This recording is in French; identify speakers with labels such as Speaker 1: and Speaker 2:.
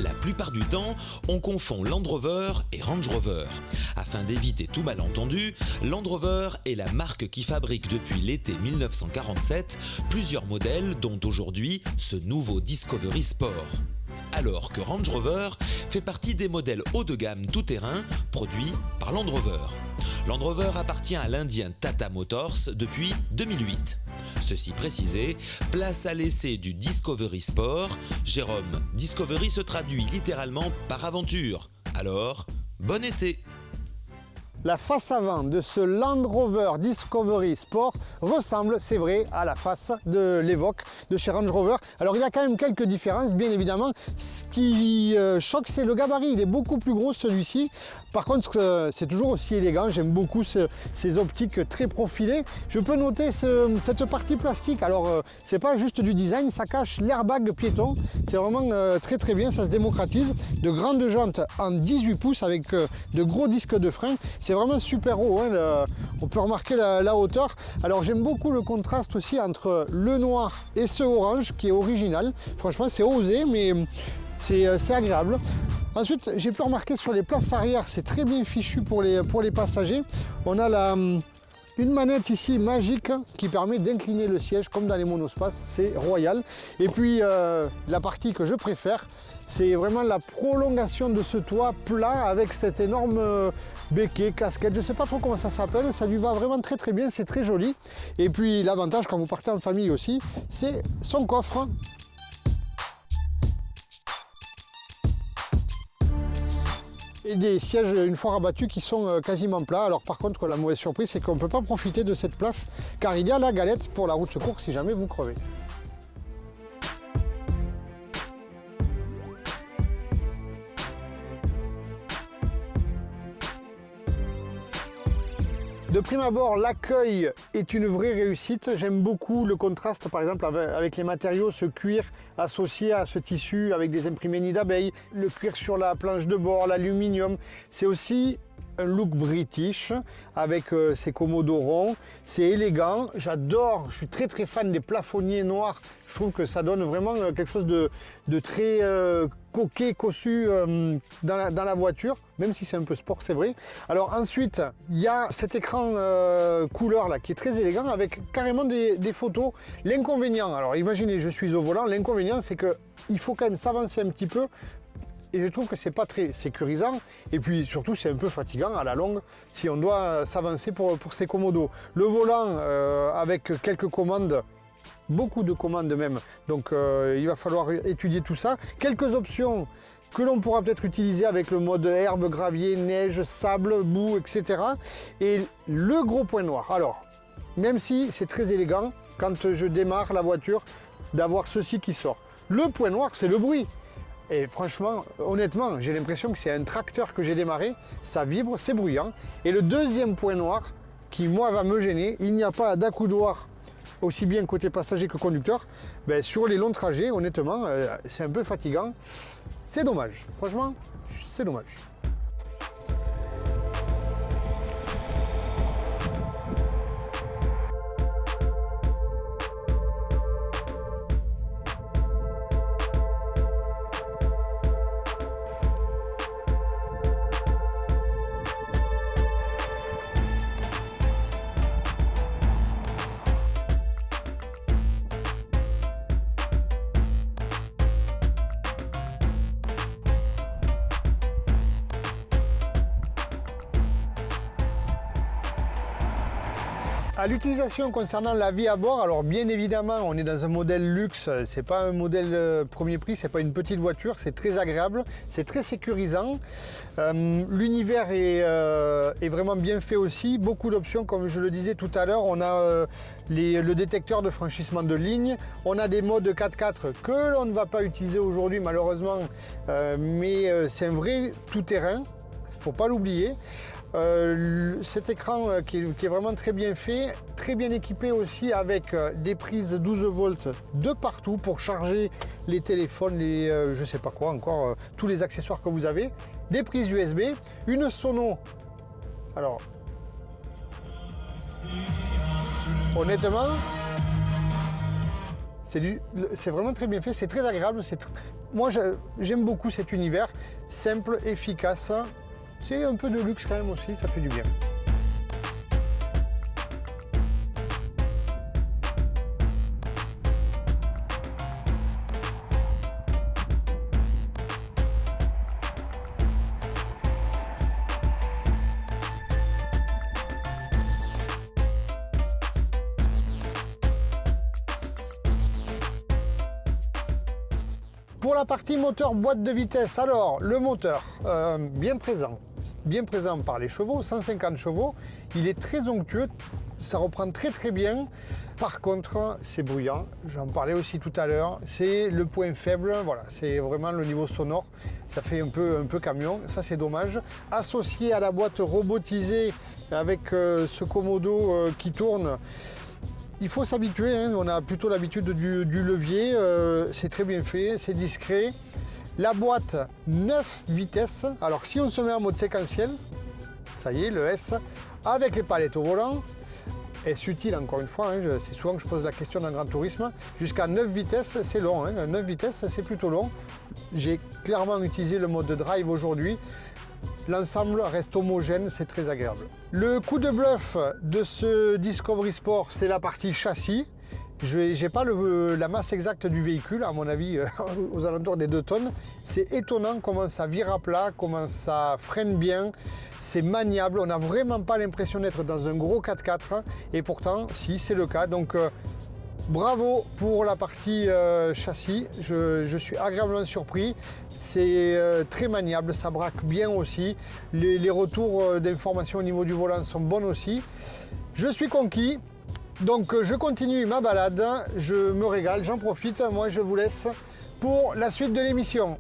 Speaker 1: La plupart du temps, on confond Land Rover et Range Rover. Afin d'éviter tout malentendu, Land Rover est la marque qui fabrique depuis l'été 1947 plusieurs modèles dont aujourd'hui ce nouveau Discovery Sport. Alors que Range Rover fait partie des modèles haut de gamme tout-terrain produits par Land Rover. Land Rover appartient à l'Indien Tata Motors depuis 2008. Ceci précisé, place à l'essai du Discovery Sport. Jérôme, Discovery se traduit littéralement par aventure. Alors, bon essai!
Speaker 2: La face avant de ce Land Rover Discovery Sport ressemble, c'est vrai, à la face de l'Evoque de chez Range Rover. Alors il y a quand même quelques différences, bien évidemment. Ce qui choque, c'est le gabarit. Il est beaucoup plus gros celui-ci. Par contre, c'est toujours aussi élégant. J'aime beaucoup ces optiques très profilées. Je peux noter cette partie plastique. Alors c'est pas juste du design, ça cache l'airbag piéton. C'est vraiment très bien, ça se démocratise. De grandes jantes en 18 pouces avec de gros disques de frein. C'est vraiment super haut, hein, on peut remarquer la hauteur. Alors j'aime beaucoup le contraste aussi entre le noir et ce orange qui est original. Franchement c'est osé mais c'est agréable. Ensuite j'ai pu remarquer sur les places arrière, c'est très bien fichu pour les passagers. On a une manette ici magique qui permet d'incliner le siège comme dans les monospaces, c'est royal. Et puis la partie que je préfère, c'est vraiment la prolongation de ce toit plat avec cette énorme béquet, casquette, je ne sais pas trop comment ça s'appelle, ça lui va vraiment très bien, c'est très joli. Et puis l'avantage quand vous partez en famille aussi, c'est son coffre. Et des sièges une fois rabattus qui sont quasiment plats. Alors par contre la mauvaise surprise c'est qu'on ne peut pas profiter de cette place car il y a la galette pour la roue de secours si jamais vous crevez. De prime abord, l'accueil est une vraie réussite. J'aime beaucoup le contraste, par exemple, avec les matériaux, ce cuir associé à ce tissu avec des imprimés nids d'abeilles, le cuir sur la planche de bord, l'aluminium. C'est aussi un look british avec ces commodos ronds. C'est élégant. J'adore, je suis très fan des plafonniers noirs. Je trouve que ça donne vraiment quelque chose de très coquet, cossu dans la voiture, même si c'est un peu sport, c'est vrai. Alors ensuite, il y a cet écran couleur là qui est très élégant avec carrément des photos. L'inconvénient, alors imaginez, je suis au volant, l'inconvénient c'est que il faut quand même s'avancer un petit peu. Et je trouve que c'est pas très sécurisant et puis surtout c'est un peu fatigant à la longue si on doit s'avancer pour ces commodos. Le volant avec quelques commandes, beaucoup de commandes même, donc il va falloir étudier tout ça. Quelques options que l'on pourra peut-être utiliser avec le mode herbe, gravier, neige, sable, boue, etc. Et le gros point noir, alors même si c'est très élégant quand je démarre la voiture d'avoir ceci qui sort. Le point noir c'est le bruit. Et franchement, honnêtement, j'ai l'impression que c'est un tracteur que j'ai démarré, ça vibre, c'est bruyant. Et le deuxième point noir, qui moi va me gêner, il n'y a pas d'accoudoir, aussi bien côté passager que conducteur. Ben, sur les longs trajets, honnêtement, c'est un peu fatigant. C'est dommage, franchement, c'est dommage. À l'utilisation concernant la vie à bord, alors bien évidemment on est dans un modèle luxe, c'est pas un modèle premier prix, c'est pas une petite voiture, c'est très agréable, c'est très sécurisant. L'univers est vraiment bien fait aussi, beaucoup d'options comme je le disais tout à l'heure, on a le détecteur de franchissement de ligne, on a des modes 4x4 que l'on ne va pas utiliser aujourd'hui malheureusement, mais c'est un vrai tout-terrain, faut pas l'oublier. Cet écran qui est vraiment très bien fait, très bien équipé aussi avec des prises 12 volts de partout pour charger les téléphones, je sais pas quoi encore, tous les accessoires que vous avez, des prises USB, une sono. Alors, honnêtement, c'est vraiment très bien fait, c'est très agréable, moi j'aime beaucoup cet univers, simple, efficace. C'est un peu de luxe quand même aussi, ça fait du bien. Pour la partie moteur boîte de vitesse, alors le moteur bien présent par les chevaux, 150 chevaux, il est très onctueux, ça reprend très bien. Par contre, c'est bruyant, j'en parlais aussi tout à l'heure, c'est le point faible, voilà, c'est vraiment le niveau sonore, ça fait un peu camion, ça c'est dommage. Associé à la boîte robotisée avec ce commodo qui tourne, il faut s'habituer, hein. On a plutôt l'habitude du levier, c'est très bien fait, c'est discret. La boîte 9 vitesses, alors si on se met en mode séquentiel, ça y est, le S, avec les palettes au volant, est-ce utile encore une fois, hein, c'est souvent que je pose la question dans le Grand Tourisme, jusqu'à 9 vitesses c'est long, hein, 9 vitesses c'est plutôt long. J'ai clairement utilisé le mode drive aujourd'hui. L'ensemble reste homogène, c'est très agréable. Le coup de bluff de ce Discovery Sport, c'est la partie châssis. Je n'ai pas la masse exacte du véhicule, à mon avis, aux alentours des 2 tonnes. C'est étonnant comment ça vire à plat, comment ça freine bien. C'est maniable, on n'a vraiment pas l'impression d'être dans un gros 4x4. Et pourtant, si, c'est le cas. Donc, bravo pour la partie châssis. Je suis agréablement surpris. C'est très maniable, ça braque bien aussi. Les retours d'informations au niveau du volant sont bons aussi. Je suis conquis. Donc je continue ma balade, je me régale, j'en profite. Moi je vous laisse pour la suite de l'émission.